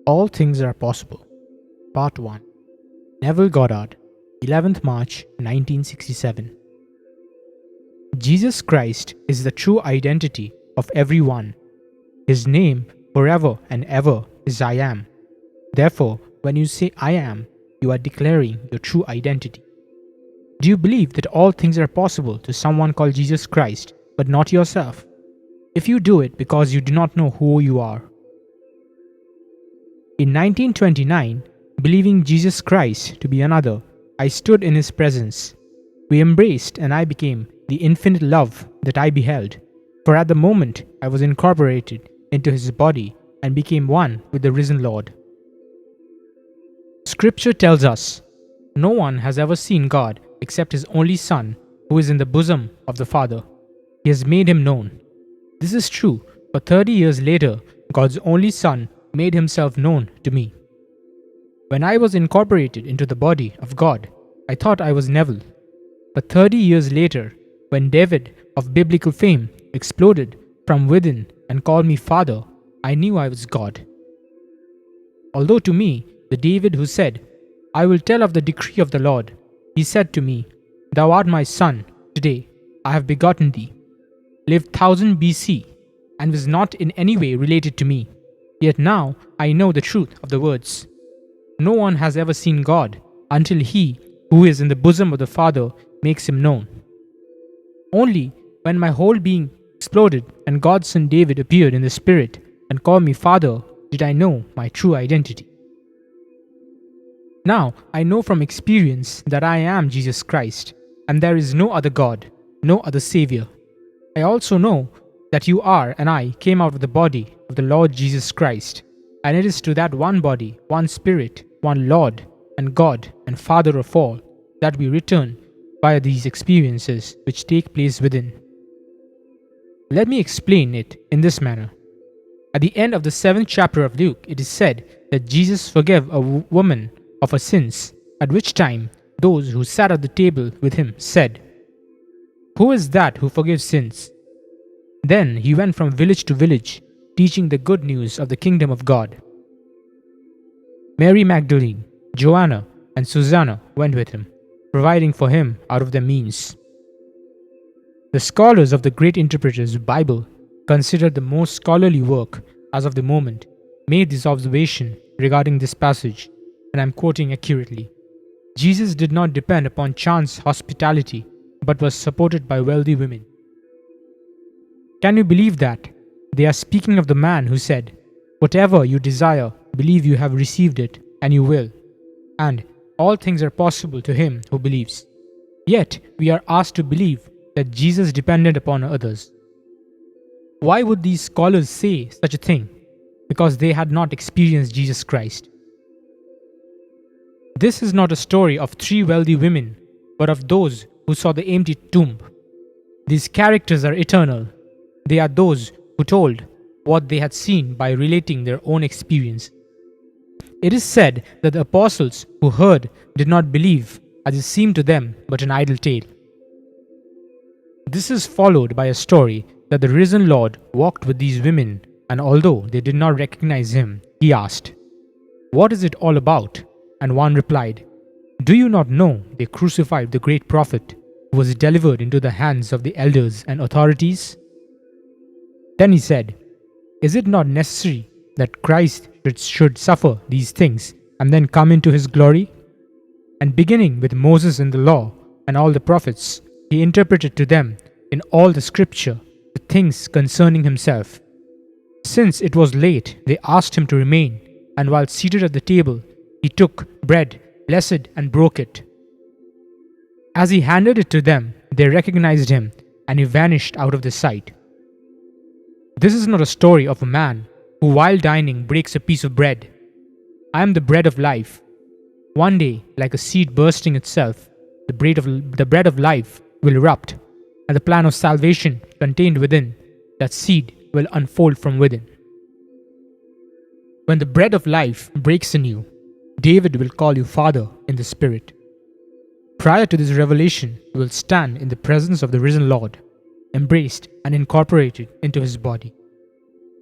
All Things Are Possible. Part 1. Neville Goddard, 11th March 1967. Jesus Christ is the true identity of everyone. His name forever and ever is I am. Therefore, when you say I am, you are declaring your true identity. Do you believe that all things are possible to someone called Jesus Christ, but not yourself? If you do it because you do not know who you are. In 1929, believing Jesus Christ to be another, I stood in his presence. We embraced and I became the infinite love that I beheld, for at the moment I was incorporated into his body and became one with the risen Lord. Scripture tells us, no one has ever seen God except his only Son, who is in the bosom of the Father. He has made him known. This is true, for 30 years later, God's only Son made himself known to me. When I was incorporated into the body of God, I thought I was Neville. But 30 years later, when David of biblical fame exploded from within and called me Father, I knew I was God. Although to me, the David who said, I will tell of the decree of the Lord, he said to me, Thou art my son, today I have begotten thee, lived 1000 BC, and was not in any way related to me. Yet now I know the truth of the words. No one has ever seen God until he who is in the bosom of the Father makes him known. Only when my whole being exploded and God's son David appeared in the spirit and called me Father did I know my true identity. Now I know from experience that I am Jesus Christ, and there is no other God, no other Savior. I also know that you are and I came out of the body of the Lord Jesus Christ, and it is to that one body, one Spirit, one Lord, and God and Father of all, that we return via these experiences which take place within. Let me explain it in this manner. At the end of the 7th chapter of Luke, it is said that Jesus forgave a woman of her sins, at which time those who sat at the table with him said, Who is that who forgives sins? Then he went from village to village, teaching the good news of the kingdom of God. Mary Magdalene, Joanna, and Susanna went with him, providing for him out of their means. The scholars of the great interpreter's Bible, considered the most scholarly work as of the moment, made this observation regarding this passage, and I am quoting accurately. Jesus did not depend upon chance hospitality, but was supported by wealthy women. Can you believe that? They are speaking of the man who said, Whatever you desire, believe you have received it, and you will. And all things are possible to him who believes. Yet we are asked to believe that Jesus depended upon others. Why would these scholars say such a thing? Because they had not experienced Jesus Christ. This is not a story of 3 wealthy women, but of those who saw the empty tomb. These characters are eternal. They are those who told what they had seen by relating their own experience. It is said that the apostles who heard did not believe, as it seemed to them but an idle tale. This is followed by a story that the risen Lord walked with these women, and although they did not recognize him, he asked, What is it all about? And one replied, Do you not know they crucified the great prophet who was delivered into the hands of the elders and authorities? Then he said, Is it not necessary that Christ should suffer these things and then come into his glory? And beginning with Moses in the law and all the prophets, he interpreted to them in all the scripture the things concerning himself. Since it was late, they asked him to remain, and while seated at the table, he took bread, blessed, and broke it. As he handed it to them, they recognized him, and he vanished out of their sight. This is not a story of a man who while dining breaks a piece of bread. I am the bread of life. One day, like a seed bursting itself, the bread of life will erupt, and the plan of salvation contained within that seed will unfold from within. When the bread of life breaks in you, David will call you Father in the Spirit. Prior to this revelation, you will stand in the presence of the risen Lord, embraced and incorporated into his body.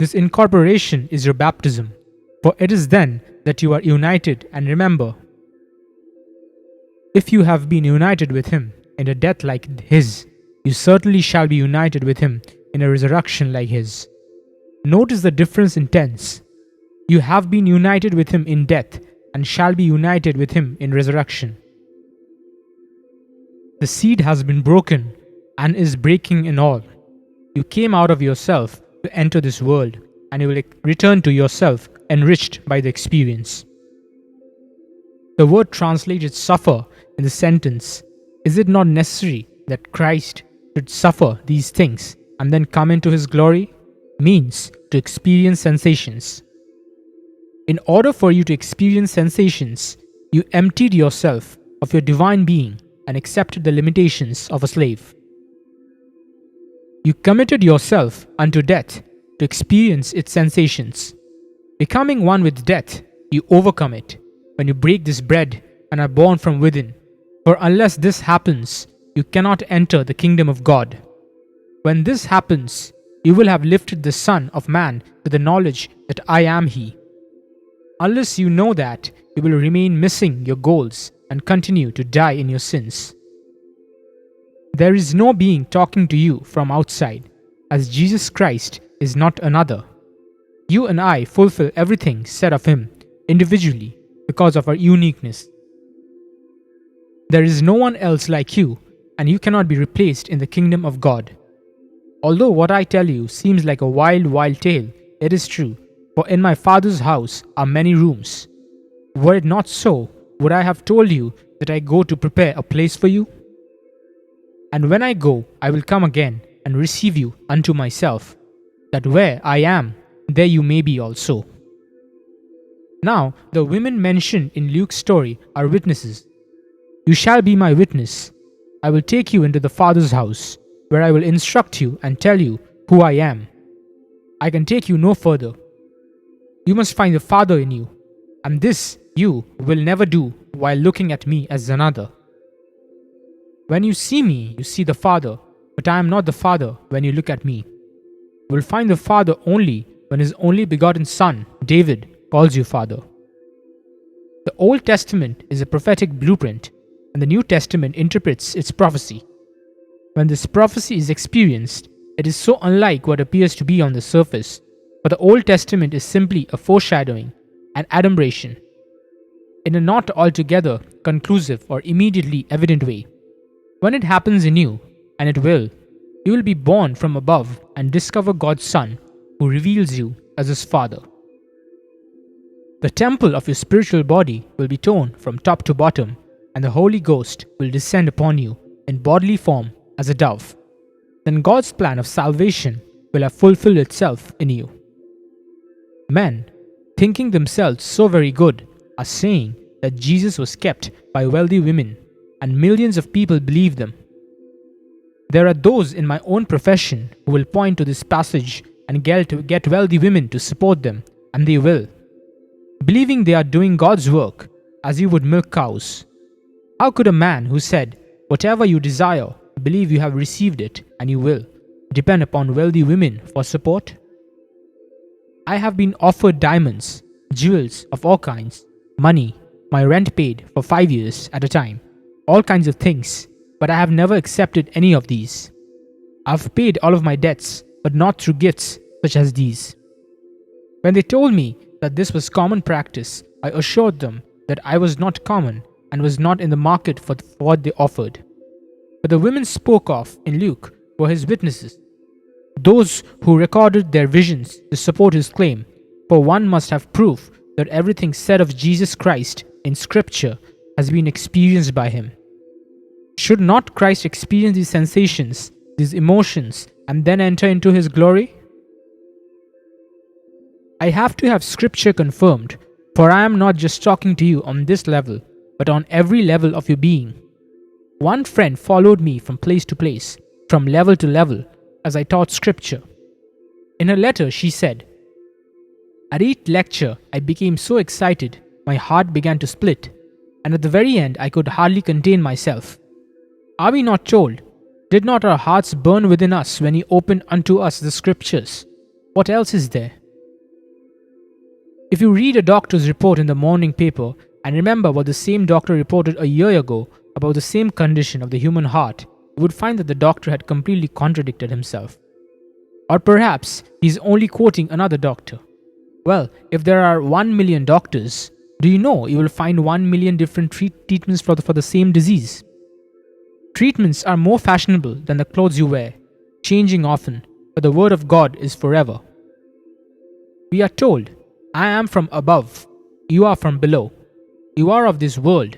This incorporation is your baptism, For it is then that you are united, and remember, if you have been united with him in a death like his, you certainly shall be united with him in a resurrection like his. Notice the difference in tense. You have been united with him in death, and shall be united with him in resurrection. The seed has been broken, and is breaking in all. You came out of yourself to enter this world, and you will return to yourself enriched by the experience. The word translated suffer in the sentence, is it not necessary that Christ should suffer these things and then come into his glory? Means to experience sensations. In order for you to experience sensations, you emptied yourself of your divine being and accepted the limitations of a slave. You committed yourself unto death to experience its sensations. Becoming one with death, you overcome it when you break this bread and are born from within. For unless this happens, you cannot enter the kingdom of God. When this happens, you will have lifted the Son of Man to the knowledge that I am He. Unless you know that, you will remain missing your goals and continue to die in your sins. There is no being talking to you from outside, as Jesus Christ is not another. You and I fulfill everything said of Him individually because of our uniqueness. There is no one else like you, and you cannot be replaced in the kingdom of God. Although what I tell you seems like a wild tale, it is true, for in my Father's house are many rooms. Were it not so, would I have told you that I go to prepare a place for you? And when I go, I will come again and receive you unto myself, that where I am, there you may be also. Now, the women mentioned in Luke's story are witnesses. You shall be my witness. I will take you into the Father's house, where I will instruct you and tell you who I am. I can take you no further. You must find the Father in you, and this you will never do while looking at me as another. When you see me, you see the Father, but I am not the Father when you look at me. You will find the Father only when his only begotten Son, David, calls you Father. The Old Testament is a prophetic blueprint, and the New Testament interprets its prophecy. When this prophecy is experienced, it is so unlike what appears to be on the surface, but the Old Testament is simply a foreshadowing, an adumbration, in a not altogether conclusive or immediately evident way. When it happens in you, and it will, you will be born from above and discover God's Son, who reveals you as His Father. The temple of your spiritual body will be torn from top to bottom, and the Holy Ghost will descend upon you in bodily form as a dove. Then God's plan of salvation will have fulfilled itself in you. Men, thinking themselves so very good, are saying that Jesus was kept by wealthy women, and millions of people believe them. There are those in my own profession who will point to this passage and get wealthy women to support them, and they will, believing they are doing God's work as you would milk cows. How could a man who said, "Whatever you desire, believe you have received it, and you will," depend upon wealthy women for support? I have been offered diamonds, jewels of all kinds, money, my rent paid for 5 years at a time, all kinds of things, but I have never accepted any of these. I have paid all of my debts, but not through gifts such as these. When they told me that this was common practice, I assured them that I was not common and was not in the market for what they offered. But the women spoke of in Luke were his witnesses, those who recorded their visions to support his claim, for one must have proof that everything said of Jesus Christ in Scripture has been experienced by him. Should not Christ experience these sensations, these emotions, and then enter into his glory? I have to have Scripture confirmed, for I am not just talking to you on this level, but on every level of your being. One friend followed me from place to place, from level to level, as I taught Scripture. In her letter, she said, "At each lecture, I became so excited, my heart began to split, and at the very end, I could hardly contain myself. Are we not told, did not our hearts burn within us when He opened unto us the Scriptures? What else is there? If you read a doctor's report in the morning paper and remember what the same doctor reported a year ago about the same condition of the human heart, you would find that the doctor had completely contradicted himself. Or perhaps he's only quoting another doctor. Well, if there are 1 million doctors, do you know you will find 1 million different treatments for the same disease? Treatments are more fashionable than the clothes you wear, changing often, but the word of God is forever. We are told, I am from above, you are from below. You are of this world.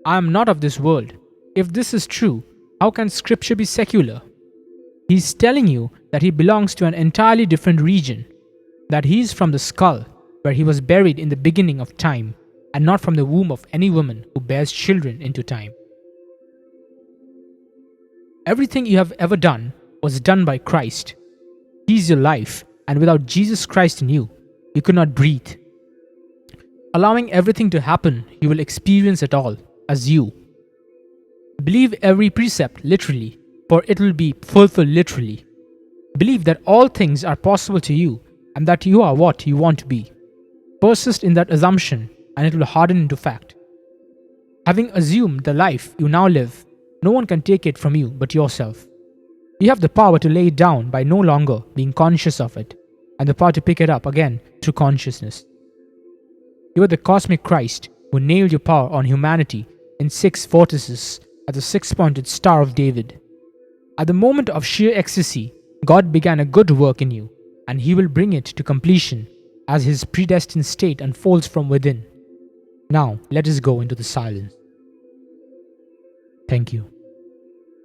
I am not of this world. If this is true, how can scripture be secular? He is telling you that he belongs to an entirely different region, that he is from the skull, where he was buried in the beginning of time, and not from the womb of any woman who bears children into time. Everything you have ever done was done by Christ. He is your life, and without Jesus Christ in you, you could not breathe. Allowing everything to happen, you will experience it all as you. Believe every precept literally, for it will be fulfilled literally. Believe that all things are possible to you and that you are what you want to be. Persist in that assumption and it will harden into fact. Having assumed the life you now live, no one can take it from you but yourself. You have the power to lay it down by no longer being conscious of it, and the power to pick it up again through consciousness. You are the cosmic Christ who nailed your power on humanity in 6 vortices at the 6-pointed Star of David. At the moment of sheer ecstasy, God began a good work in you, and He will bring it to completion as His predestined state unfolds from within. Now, let us go into the silence. Thank you.